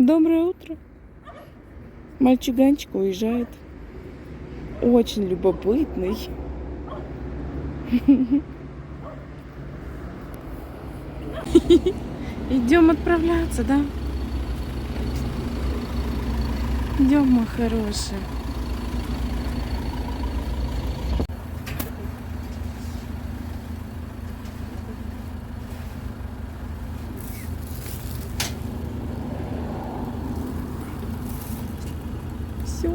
Доброе утро. Мальчуганчик уезжает. Очень любопытный. Идем отправляться, да? Идем, мой хороший. Все.